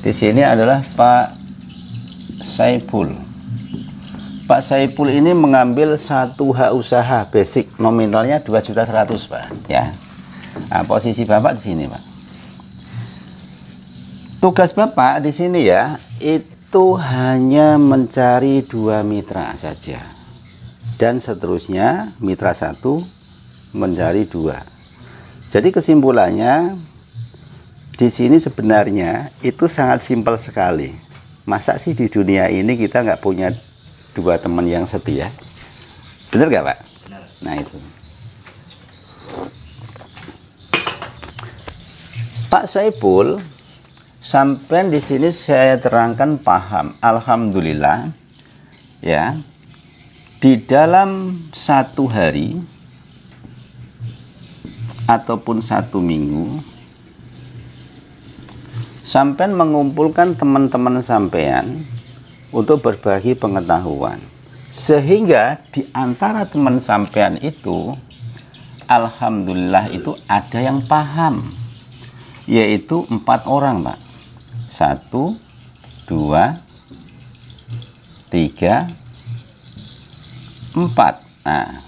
Di sini adalah Pak Saiful. Pak Saiful ini mengambil satu hak usaha basic nominalnya 2.100.000 Pak ya. Nah, posisi Bapak di sini Pak. Tugas Bapak di sini ya itu hanya mencari 2 mitra saja. Dan seterusnya mitra 1 mencari 2. Jadi kesimpulannya di sini sebenarnya itu sangat simpel sekali. Masa sih di dunia ini kita nggak punya 2 teman yang setia? Bener nggak Pak? Benar. Nah itu. Pak Saiful, sampai di sini saya terangkan paham. Alhamdulillah ya. Di dalam 1 hari ataupun 1 minggu sampai mengumpulkan teman-teman sampean untuk berbagi pengetahuan, sehingga di antara teman sampean itu alhamdulillah itu ada yang paham, yaitu 4 orang Pak. 1 2 3 4. Nah,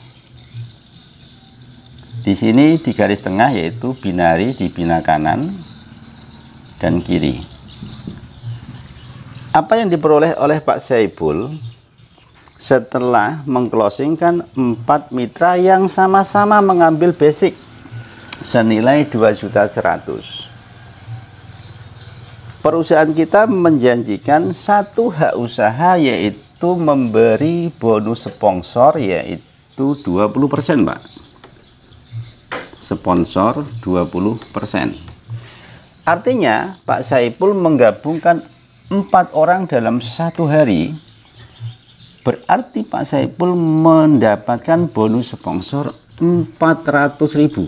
di sini di garis tengah yaitu binari di bina kanan dan kiri. Apa yang diperoleh oleh Pak Saiful setelah mengclosingkan 4 mitra yang sama-sama mengambil basic senilai 2.100.000. Perusahaan kita menjanjikan satu hak usaha yaitu memberi bonus sponsor yaitu 20% Pak. Sponsor 20%. Artinya Pak Saiful menggabungkan 4 orang dalam 1 hari, berarti Pak Saiful mendapatkan bonus sponsor 400.000.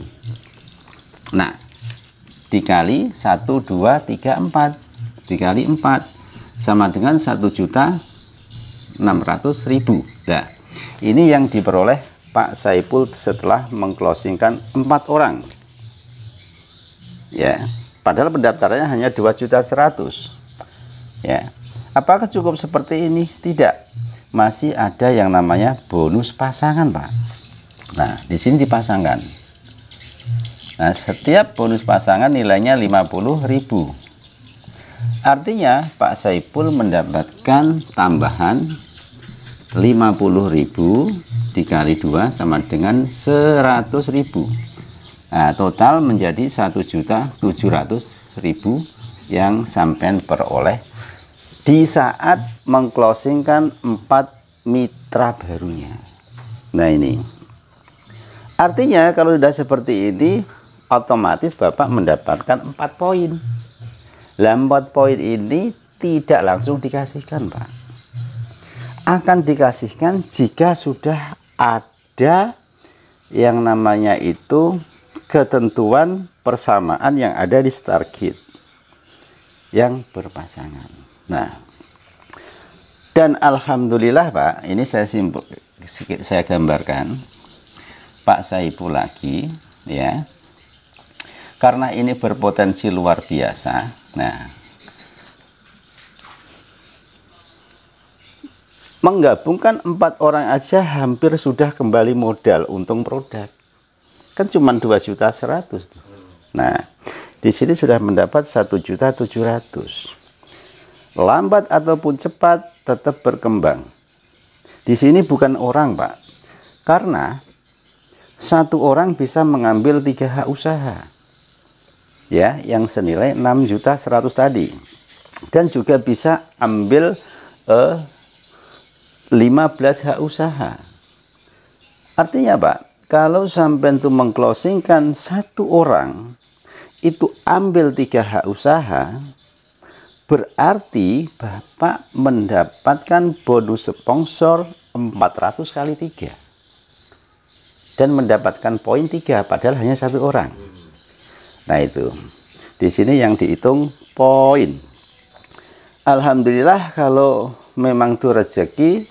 Nah, dikali 1, 2, 3, 4, dikali 4 sama dengan 1.600.000. Nah, ini yang diperoleh Pak Saiful setelah mengclosingkan 4 orang. Ya, padahal pendaftarannya hanya 2.100.000. Ya, apakah cukup seperti ini? Tidak, masih ada yang namanya bonus pasangan Pak. Nah, di sini dipasangkan. Nah, setiap bonus pasangan nilainya 50.000. Artinya Pak Saiful mendapatkan tambahan 50.000 dikali 2 sama dengan 100.000. Nah, total menjadi 1.700.000 yang sampean peroleh di saat mengclosingkan 4 mitra barunya. Nah, ini artinya kalau sudah seperti ini otomatis Bapak mendapatkan 4 poin. 4 poin ini tidak langsung dikasihkan Pak, akan dikasihkan jika sudah ada yang namanya itu ketentuan persamaan yang ada di start kit yang berpasangan. Nah, dan alhamdulillah Pak, ini saya gambarkan Pak Saiful lagi ya, karena ini berpotensi luar biasa. Nah, menggabungkan 4 orang aja hampir sudah kembali modal untung produk. Kan cuma 2.100.000. Nah, di sini sudah mendapat 1.700.000. Lambat ataupun cepat tetap berkembang. Di sini bukan orang Pak, karena 1 orang bisa mengambil 3 hak usaha ya, yang senilai 6.100.000 tadi, dan juga bisa ambil 15 hak usaha. Artinya Pak, kalau sampai itu mengclosingkan 1 orang itu ambil 3 hak usaha, berarti Bapak mendapatkan bonus sponsor 400 kali 3 dan mendapatkan poin 3 padahal hanya 1 orang. Nah, itu di sini yang dihitung poin. Alhamdulillah kalau memang itu rezeki,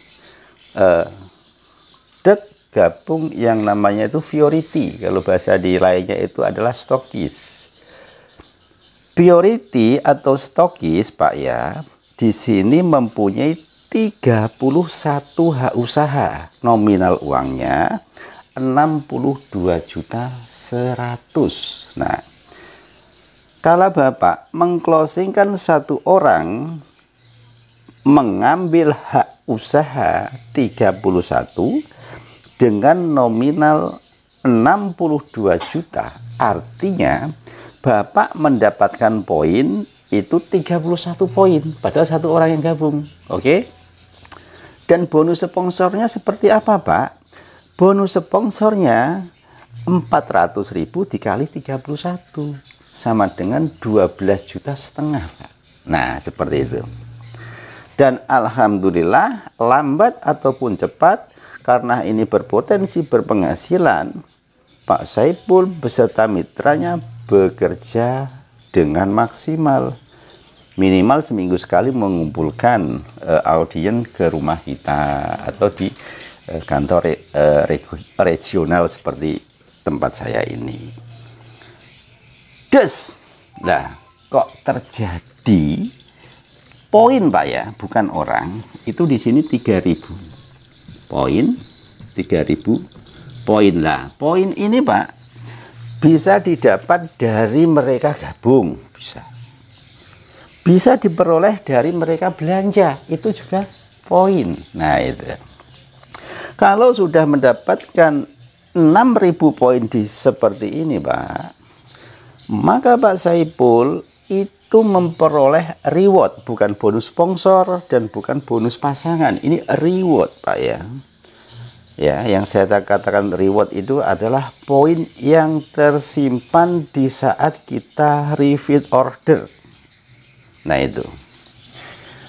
gabung yang namanya itu Fioriti, kalau bahasa di lainnya itu adalah stokis. Purity atau stokis Pak ya, di sini mempunyai 31 hak usaha. Nominal uangnya 62.100.000. Nah, kalau Bapak mengclosingkan satu orang mengambil hak usaha 31 dengan nominal 62 juta, artinya Bapak mendapatkan poin itu 31 poin, padahal satu orang yang gabung. Oke? Dan bonus sponsornya seperti apa, Pak? Bonus sponsornya 400.000 dikali 31 sama dengan 12,5 juta, Pak. Nah, seperti itu. Dan alhamdulillah, lambat ataupun cepat, karena ini berpotensi berpenghasilan, Pak Saipul beserta mitranya bekerja dengan maksimal. Minimal seminggu sekali mengumpulkan audien ke rumah kita atau di kantor regional seperti tempat saya ini. Nah, kok terjadi poin Pak ya, bukan orang. Itu di sini 3.000 poin, 3.000 poin lah. Poin ini Pak bisa didapat dari mereka gabung, bisa diperoleh dari mereka belanja, itu juga poin. Nah, itu kalau sudah mendapatkan 6.000 poin di seperti ini Pak, maka Pak Saipul itu memperoleh reward, bukan bonus sponsor dan bukan bonus pasangan. Ini reward Pak ya. Ya, yang saya katakan reward itu adalah poin yang tersimpan di saat kita repeat order. Nah, itu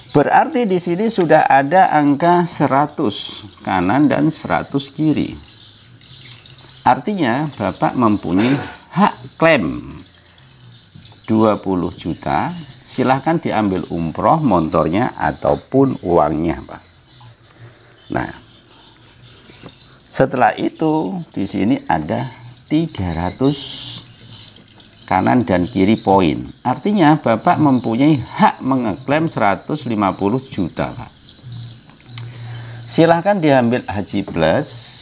berarti di sini sudah ada angka 100 kanan dan 100 kiri. Artinya Bapak mempunyai hak klaim 20 juta. Silahkan diambil umroh motornya ataupun uangnya, Pak. Nah, setelah itu di sini ada 300 kanan dan kiri poin. Artinya Bapak mempunyai hak mengeklaim 150 juta, Pak. Silahkan diambil haji plus,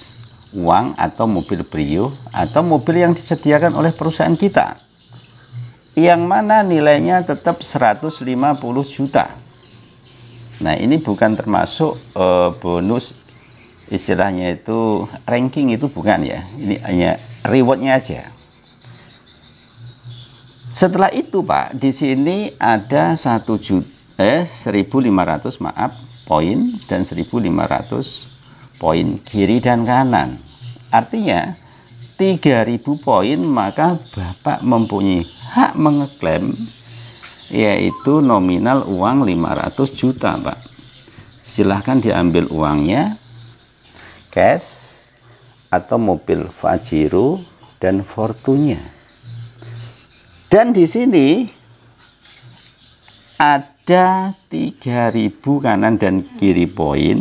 uang atau mobil Brio atau mobil yang disediakan oleh perusahaan kita, yang mana nilainya tetap 150 juta. Nah, ini bukan termasuk bonus, istilahnya itu ranking, itu bukan ya. Ini hanya rewardnya aja. Setelah itu Pak, di sini ada 1.500 poin dan 1.500 poin kiri dan kanan. Artinya 3.000 poin, maka Bapak mempunyai hak mengeklaim yaitu nominal uang 500 juta, Pak. Silahkan diambil uangnya cash atau mobil Pajero dan Fortunya. Dan di sini ada 3.000 kanan dan kiri poin.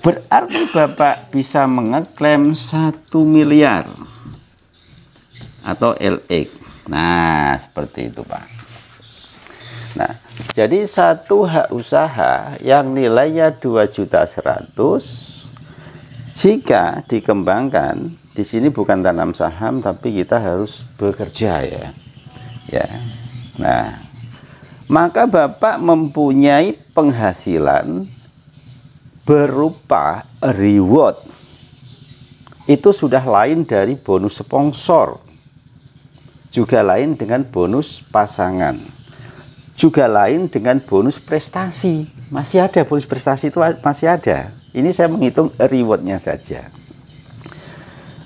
Berarti Bapak bisa mengeklaim 1 miliar atau LX. Nah, seperti itu, Pak. Nah, jadi satu hak usaha yang nilainya 2.100.000 jika dikembangkan. Di sini bukan tanam saham, tapi kita harus bekerja ya. Ya. Nah, maka Bapak mempunyai penghasilan berupa reward. Itu sudah lain dari bonus sponsor. Juga lain dengan bonus pasangan. Juga lain dengan bonus prestasi. Masih ada bonus prestasi, itu masih ada. Ini saya menghitung rewardnya saja.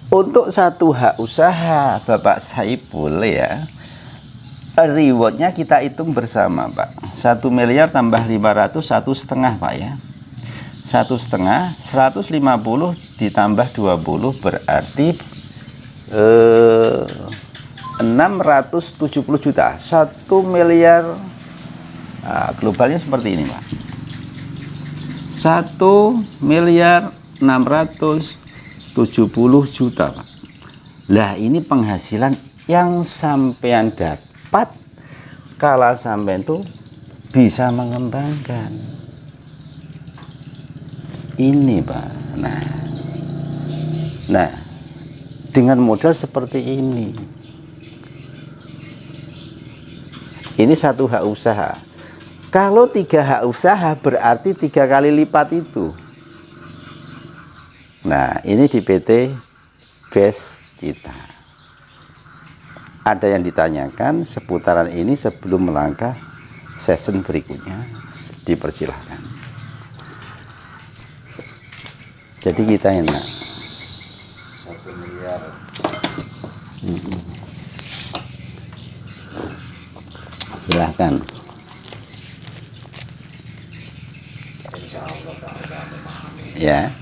Untuk satu hak usaha Bapak Saipul ya, rewardnya kita hitung bersama, Pak. 1 miliar tambah 500, 1,5 Pak ya. 1,5, 150 ditambah 20 berarti 670 juta. 1 miliar, nah, globalnya seperti ini, Pak. 1.670.000.000, Pak. Lah, ini penghasilan yang sampean dapat Kala sampean tuh bisa mengembangkan. Ini Pak. Nah, dengan modal seperti ini. Ini satu hak usaha. Kalau 3 hak usaha berarti 3 kali lipat itu. Nah, ini di PT Best kita. Ada yang ditanyakan seputaran ini sebelum melangkah season berikutnya, dipersilahkan. Jadi kita enak. 1 miliar. Silahkan. Ya.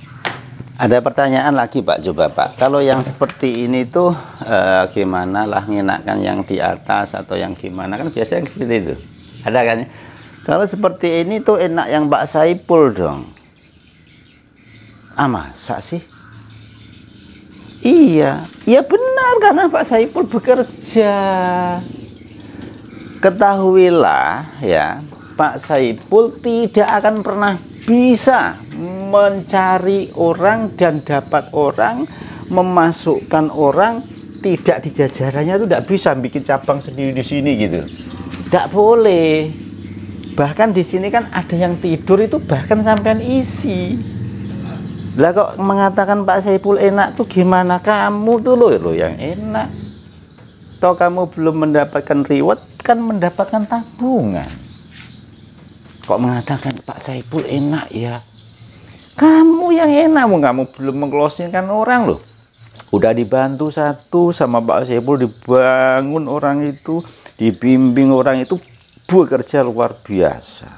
Ada pertanyaan lagi Pak, coba Pak. Kalau yang seperti ini tuh gimana lah ngenakkan yang di atas atau yang gimana, kan biasanya seperti itu. Ada kan? Kalau seperti ini tuh enak yang Pak Saipul dong. Masa sih? Iya, iya benar karena Pak Saipul bekerja. Ketahuilah ya, Pak Saipul tidak akan pernah bisa mencari orang dan dapat orang, memasukkan orang tidak di jajarannya, itu tidak bisa bikin cabang sendiri di sini gitu. Tidak boleh. Bahkan di sini kan ada yang tidur itu bahkan sampean isi. Lah kok mengatakan Pak Saipul enak tuh gimana? Kamu tuh loh yang enak. Toh kamu belum mendapatkan reward, kan mendapatkan tabungan. Kok mengatakan Pak Saipul enak ya? Kamu yang enak, kamu belum mengclosingkan orang loh. Udah dibantu satu sama Pak Saipul, dibangun orang itu, dibimbing orang itu, bekerja luar biasa.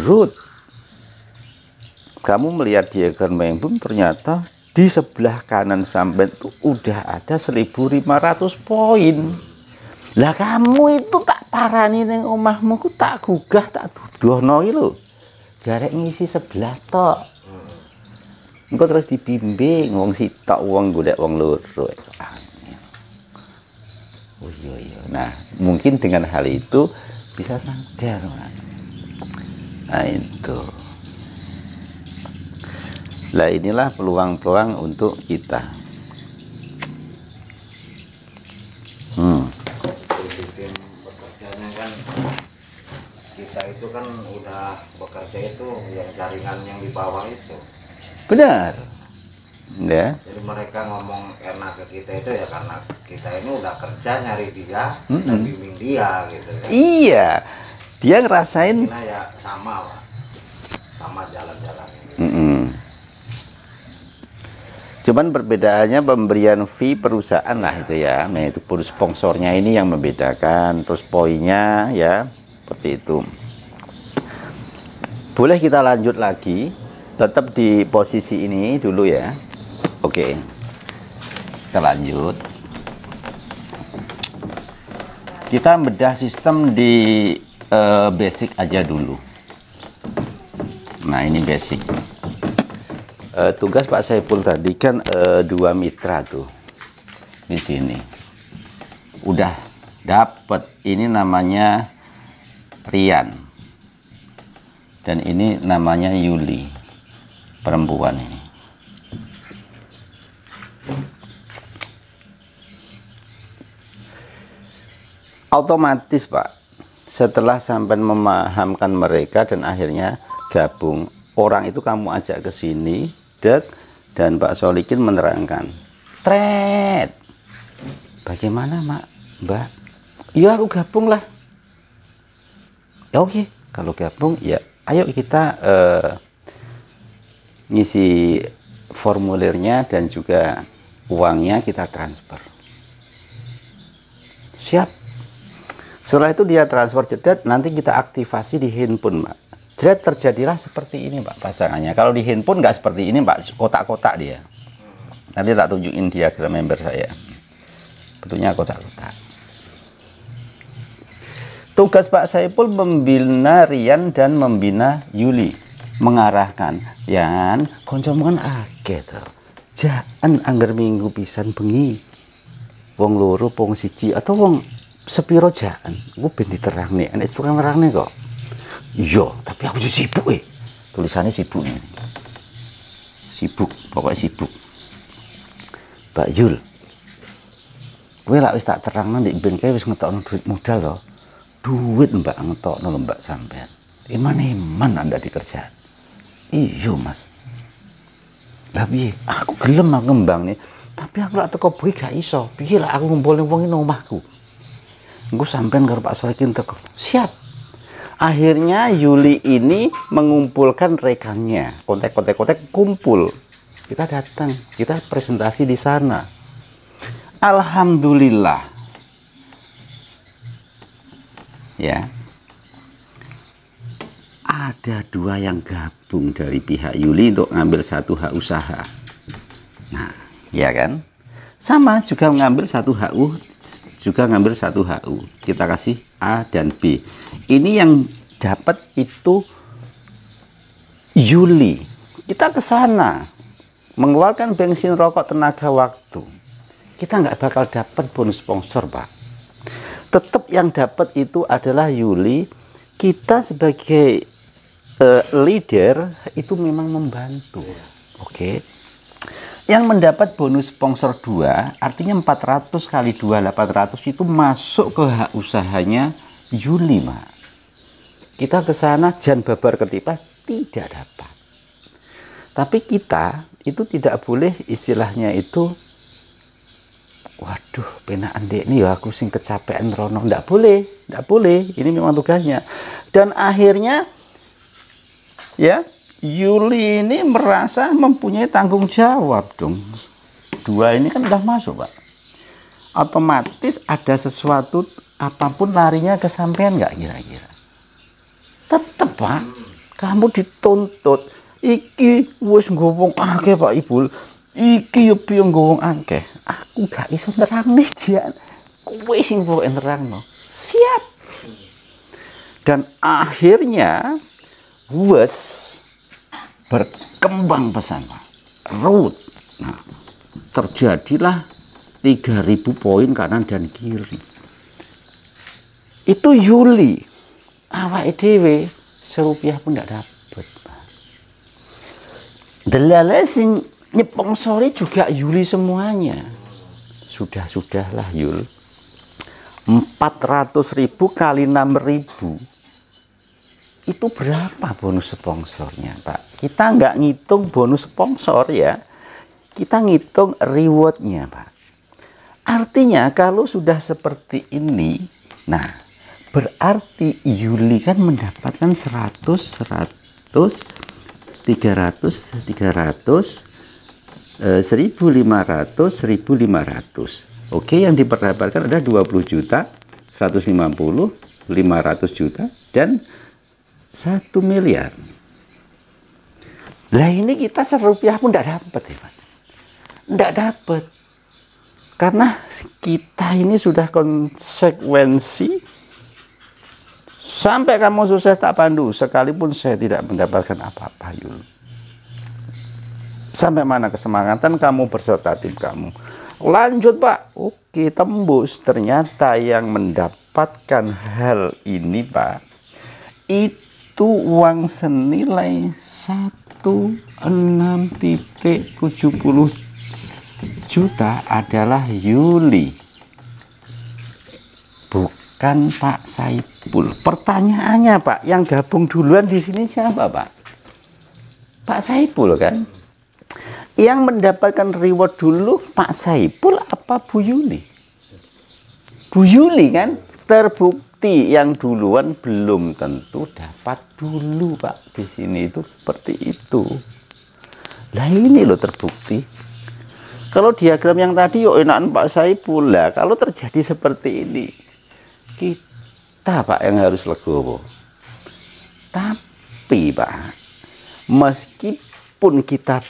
Ruth, kamu melihat diagram Mengbum, ternyata di sebelah kanan sampai itu udah ada 1.500 poin. Lah kamu itu tak parani neng omahmu, ku tak gugah, tak dudono iki lho. Garek ngisi sebelah tok. Engko terus dibimbing wong sitok wong golek wong loro. Oh iya. Nah, mungkin dengan hal itu bisa sadar, Mas. Nah, itu. Lah inilah peluang-peluang untuk kita. Sistem bekerjanya kan kita itu kan udah bekerja itu yang jaringan yang di bawah itu. Benar. Ya. Jadi mereka ngomong enak ke kita itu ya karena kita ini udah kerja nyari dia dan bimbing dia gitu kan. Iya. Dia ngerasain. Nah ya sama Pak. Sama jalan-jalan ini. Cuman perbedaannya pemberian fee perusahaan lah itu ya. Nah itu sponsornya ini yang membedakan. Terus poinnya ya seperti itu. Boleh kita lanjut lagi. Tetap di posisi ini dulu ya. Oke. Kita lanjut. Kita bedah sistem di basic aja dulu. Nah ini basic. Tugas Pak Saipul tadi kan 2 mitra tuh di sini udah dapet. Ini namanya Rian dan ini namanya Yuli, perempuan ini. Otomatis Pak, setelah sampai memahamkan mereka dan akhirnya gabung, orang itu kamu ajak ke sini. Dan Pak Solikin menerangkan, Tret, bagaimana Mbak? Ya aku gabung lah. Ya oke, kalau gabung ya ayo kita ngisi formulirnya dan juga uangnya kita transfer. Siap. Setelah itu dia transfer jedat, nanti kita aktivasi di handphone Mbak. Jerat terjadilah seperti ini Pak pasangannya. Kalau di handphone nggak seperti ini Pak, kotak-kotak dia. Nanti tak tunjukin diagram member saya. Bentuknya kotak-kotak. Tugas Pak Saipul membina Rian dan membina Yuli. Mengarahkan. Yan, koncomu kan akeh to. Jangan angger minggu pisan bengi. Wong loro, wong siji, atau wong sepiro jaan, gue ben diterang nih, ini tukang terang nih kok. Iya, tapi aku juga sibuk tulisannya sibuk nih. Sibuk, pokoknya sibuk. Mbak Yul, gue lah wis tak terang nanti ben kayak wis ngetokno duit modal loh. Duit mbak ngetokno lho mbak sampean. Iman anda dikerjaan. Iya mas. Lah piye? Aku gelem aku ngembang nih. Tapi aku lak teko boy gak iso. Piye lah aku ngumpulin wong nang omahku. Engko sampean karo Pak Solekin teko. Siap. Akhirnya Yuli ini mengumpulkan rekannya. Kontek kumpul. Kita datang, kita presentasi di sana. Alhamdulillah. Ya. Ada 2 yang gabung dari pihak Yuli untuk ngambil 1 hak usaha. Nah, ya kan? Sama juga ngambil 1 HU, juga ngambil 1 HU. Kita kasih A dan B. Ini yang dapat itu Yuli. Kita ke sana mengeluarkan bensin, rokok, tenaga, waktu. Kita nggak bakal dapat bonus sponsor, Pak. Tetap yang dapat itu adalah Yuli. Kita sebagai leader itu memang membantu. Oke. Yang mendapat bonus sponsor 2, artinya 400 kali 2, 800 itu masuk ke hak usahanya Yuli, Pak. Kita ke sana jan babar ketipas tidak dapat. Tapi kita itu tidak boleh istilahnya itu, waduh, penaan dek nih ya aku sing kecapean rono. Nggak boleh. Ini memang tugasnya. Dan akhirnya ya, Yuli ini merasa mempunyai tanggung jawab dong. 2 ini kan udah masuk, Pak. Otomatis ada sesuatu apapun larinya ke sampean nggak kira-kira? Tetep, Pak. Kamu dituntut. Iki wis ngomong akeh Pak Ibu. Iki yo piye ngomong akeh. Aku gak iso nerangno jan. Kowe sing pokoke nerangno. Siap. Dan akhirnya wes berkembang pesan, Pak. Road. Nah, terjadilah 3.000 poin kanan dan kiri. Itu Yuli. Awake dhewe serupiah pun tidak dapat, Pak. Delale sing nyepongsori juga Yuli semuanya. Sudahlah Yul. 400.000 kali 6.000. Itu berapa bonus sponsornya, Pak? Kita nggak ngitung bonus sponsor ya. Kita ngitung rewardnya, Pak. Artinya kalau sudah seperti ini, nah berarti Yuli kan mendapatkan 100, 300, 1.500, 1.500. Oke, yang diperdapatkan ada 20 juta, 150, 500 juta, dan 1 miliar. Lah ini kita serupiah pun tidak dapat ya, Pak. Tidak dapat. Karena kita ini sudah konsekuensi. Sampai kamu sukses tak pandu, sekalipun saya tidak mendapatkan apa-apa, Yul. Sampai mana kesemangatan kamu berserta tim kamu? Lanjut, Pak. Oke, tembus. Ternyata yang mendapatkan hal ini, Pak, itu uang senilai 16,70 juta adalah Yuli. Bukan Pak Saipul. Pertanyaannya, Pak, yang gabung duluan di sini siapa, Pak? Pak Saipul kan? Yang mendapatkan reward dulu Pak Saipul apa Bu Yuli? Bu Yuli kan? Terbukti yang duluan belum tentu dapat dulu, Pak. Di sini itu seperti itu. Lah ini loh terbukti. Kalau diagram yang tadi yuk enakan Pak Saipul lah. Kalau terjadi seperti ini, kita, Pak, yang harus legowo. Tapi, Pak, meskipun kita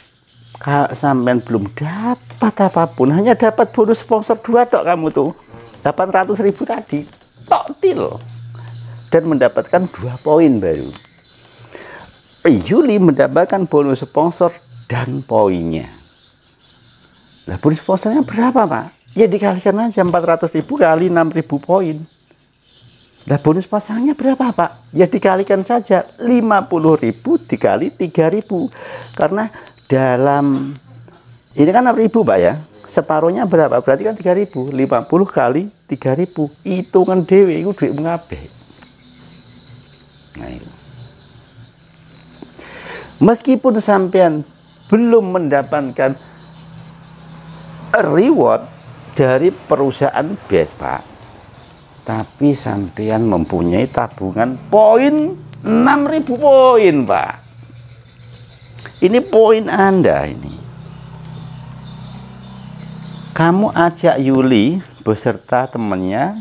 sampean belum dapat apapun, hanya dapat bonus sponsor 2 tok kamu tuh, 800.000 tadi, tok til, dan mendapatkan 2 poin baru. Yuli mendapatkan bonus sponsor dan poinnya. Lah bonus sponsornya berapa, Pak? Ya dikalikan aja 400.000 kali 6.000 poin. Nah, bonus pasangnya berapa, Pak? Ya dikalikan saja 50.000 dikali 3.000. Karena dalam ini kan 6.000, Pak ya. Separuhnya berapa? Berarti kan 3.000. 50 kali 3.000. Hitungan dewe itu duit mengabeh. Nah, itu. Meskipun sampean belum mendapatkan reward dari perusahaan BES, Pak, tapi sampean mempunyai tabungan poin 6.000 poin, Pak. Ini poin Anda ini. Kamu ajak Yuli beserta temannya,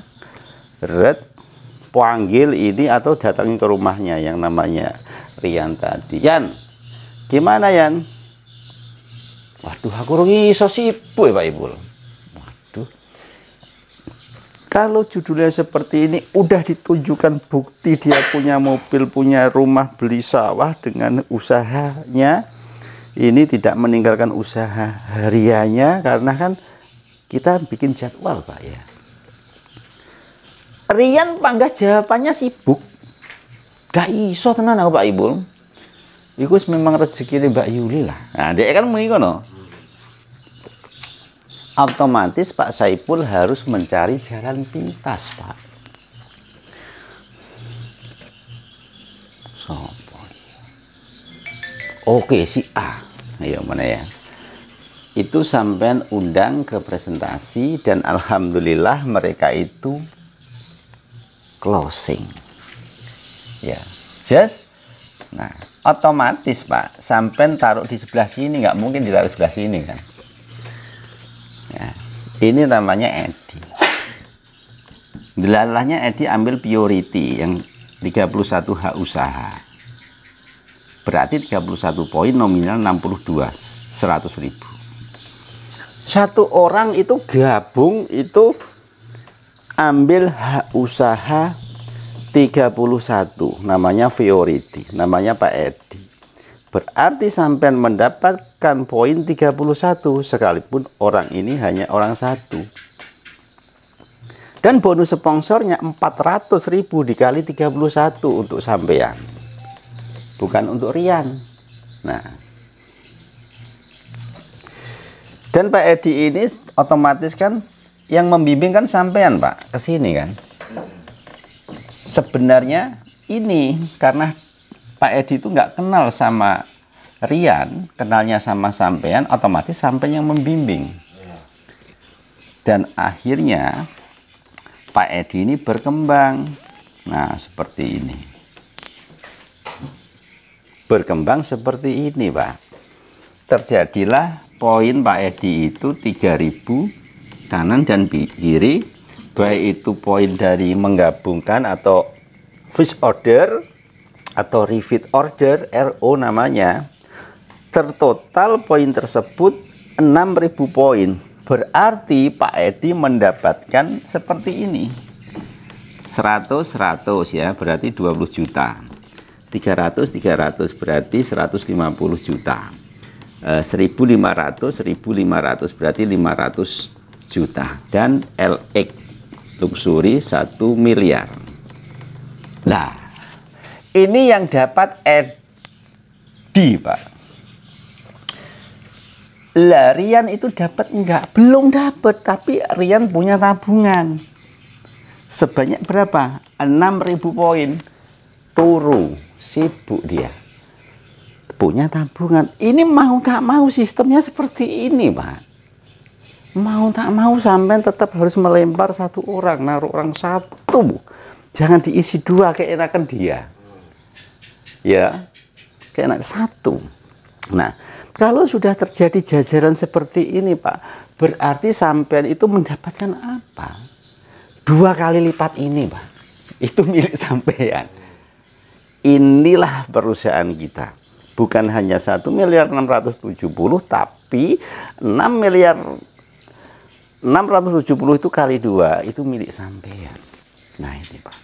panggil ini atau datangi ke rumahnya yang namanya Rian tadi. Yan, gimana Yan? Waduh, aku iso sibuk ya Pak Ibu. Waduh. Kalau judulnya seperti ini, udah ditunjukkan bukti dia punya mobil, punya rumah, beli sawah dengan usahanya. Ini tidak meninggalkan usaha hariannya, karena kan kita bikin jadwal, Pak ya. Rian panggah jawabannya sibuk. Gak iso tenan aku Pak Ibu. Iku memang rezeki Mbak Yuli lah. Nah, dia kan menikono. Otomatis Pak Saipul harus mencari jalan pintas, Pak. Sopo. Oke, si A. Ayo mana ya? Itu sampean undang ke presentasi dan alhamdulillah mereka itu closing. Ya, just. Nah, otomatis Pak, sampean taruh di sebelah sini, nggak mungkin ditaruh sebelah sini kan? Ya, ini namanya Edi. Delalahnya Edi ambil priority yang 31 hak usaha. Berarti 31 poin nominal 62, 100.000. Satu orang itu gabung itu ambil hak usaha 31, namanya priority, namanya Pak Edi. Berarti sampean mendapatkan poin 31 sekalipun orang ini hanya orang satu. Dan bonus sponsornya 400.000 dikali 31 untuk sampean. Bukan untuk Rian. Nah. Dan Pak Edi ini otomatis kan yang membimbing kan sampean, Pak, ke sini kan. Sebenarnya ini karena Pak Edi itu nggak kenal sama Rian, kenalnya sama sampean, otomatis sampean yang membimbing. Dan akhirnya Pak Edi ini berkembang. Nah, seperti ini. Berkembang seperti ini, Pak. Terjadilah poin Pak Edi itu 3.000 kanan dan kiri, baik itu poin dari menggabungkan atau fish order atau refit order, RO namanya. Tertotal poin tersebut 6.000 poin. Berarti Pak Edi mendapatkan seperti ini. 100 ya, berarti 20 juta. 300 berarti 150 juta. 1.500 berarti 500 juta. Dan LX luxury 1 miliar. Nah, ini yang dapat Edi, Pak. Lah, Rian itu dapat enggak? Belum dapat, tapi Rian punya tabungan. Sebanyak berapa? 6.000 poin. Turu, sibuk dia. Punya tabungan. Ini mau tak mau sistemnya seperti ini, Pak. Mau tak mau sampai tetap harus melempar satu orang, naruh orang satu. Jangan diisi dua, keenakan dia. Ya, keenakan satu. Nah, kalau sudah terjadi jajaran seperti ini, Pak, berarti sampean itu mendapatkan apa? 2 kali lipat ini, Pak. Itu milik sampean. Inilah perusahaan kita. Bukan hanya 1.670.000, tapi 6.670.000 itu kali 2, itu milik sampean. Nah, ini Pak.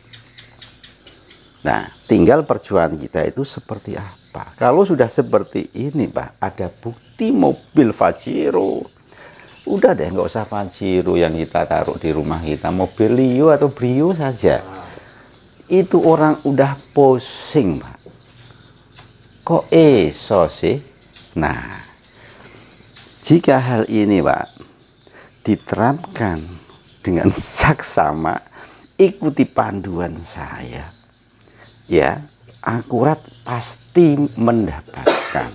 Nah, tinggal perjuangan kita itu seperti apa. Kalau sudah seperti ini, Pak, ada bukti mobil Pajero. Udah deh, nggak usah Pajero yang kita taruh di rumah kita. Mobil Lio atau Brio saja. itu orang udah pusing, Pak. Kok iso sih? Nah, jika hal ini, Pak, diterapkan dengan saksama, ikuti panduan saya, ya, akurat pasti mendapatkan.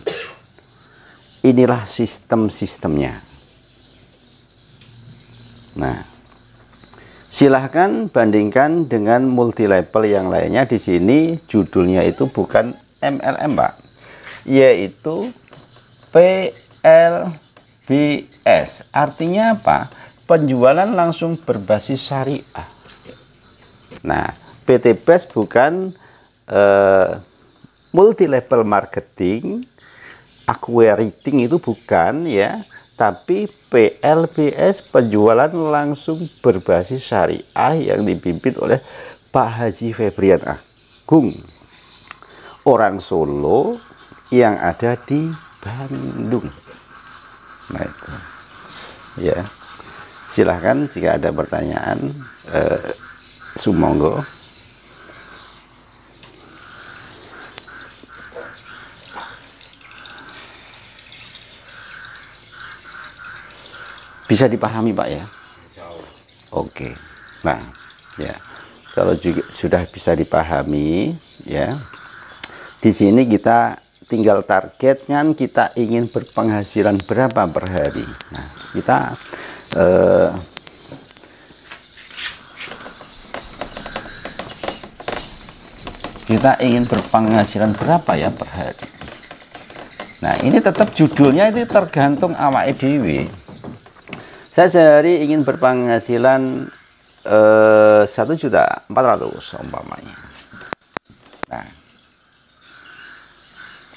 Inilah sistem-sistemnya. Nah, silahkan bandingkan dengan multi level yang lainnya. Di sini judulnya itu bukan MLM, Pak, yaitu PLBS. Artinya apa? Penjualan langsung berbasis syariah. Nah, PTBS bukan multi level marketing, acquiring itu bukan, ya, tapi PLBS, penjualan langsung berbasis syariah, yang dipimpin oleh Pak Haji Febrian Agung, orang Solo yang ada di Bandung. Nah itu, ya, silahkan jika ada pertanyaan, sumonggo. Bisa dipahami, Pak, ya? Oke. Nah, ya, kalau juga sudah bisa dipahami, ya, di sini kita tinggal targetkan, kita ingin berpenghasilan berapa per hari. Nah, kita ingin berpenghasilan berapa ya per hari. Nah, ini tetap judulnya itu tergantung awake dhewe. Saya sehari ingin berpenghasilan 1.400.000 umpamanya. Nah,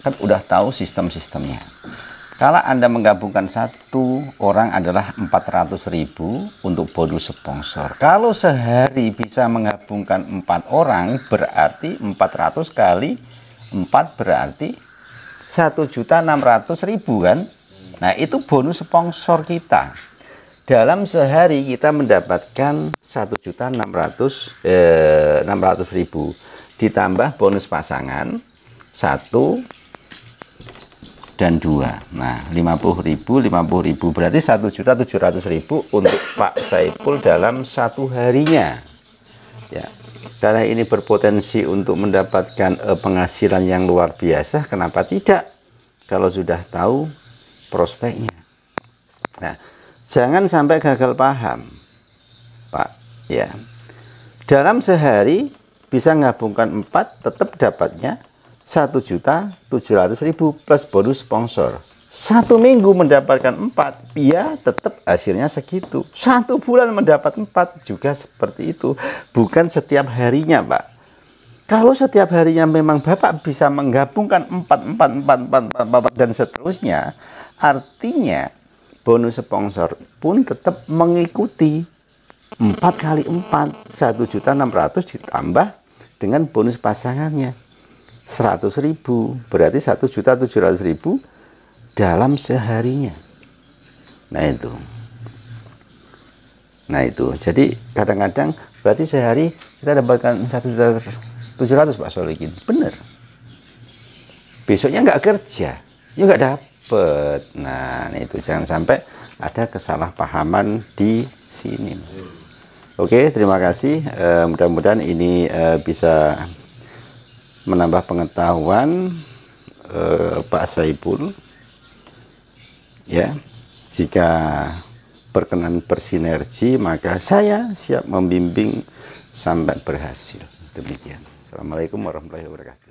kan udah tahu sistem-sistemnya. Kalau Anda menggabungkan satu orang adalah 400.000 untuk bonus sponsor. Kalau sehari bisa menggabungkan 4 orang, berarti 400 kali 4 berarti 1.600.000 kan? Nah, itu bonus sponsor kita. Dalam sehari kita mendapatkan 1.600.000 ditambah bonus pasangan 1 dan 2. Nah, 50.000 berarti 1.700.000 untuk Pak Saipul dalam satu harinya. Ya, karena ini berpotensi untuk mendapatkan penghasilan yang luar biasa, kenapa tidak? Kalau sudah tahu prospeknya. Nah, jangan sampai gagal paham, Pak, ya. Dalam sehari bisa menggabungkan 4, tetap dapatnya 1.700.000 plus bonus sponsor. 1 minggu mendapatkan 4, ya tetap hasilnya segitu. 1 bulan mendapat 4 juga seperti itu. Bukan setiap harinya, Pak. Kalau setiap harinya memang Bapak bisa menggabungkan 4 dan seterusnya, artinya bonus sponsor pun tetap mengikuti 4 kali 4, 1.600.000 ditambah dengan bonus pasangannya 100.000, berarti 1.700.000 dalam seharinya. Nah itu, jadi kadang-kadang berarti sehari kita dapatkan 1.700.000, Pak Solikin, bener. Besoknya nggak kerja, ya nggak dapet. Nah itu, jangan sampai ada kesalahpahaman di sini. Oke, terima kasih. Mudah-mudahan ini bisa menambah pengetahuan Pak Saipul, ya. Jika berkenan bersinergi, maka saya siap membimbing sampai berhasil. Demikian. Assalamualaikum warahmatullahi wabarakatuh.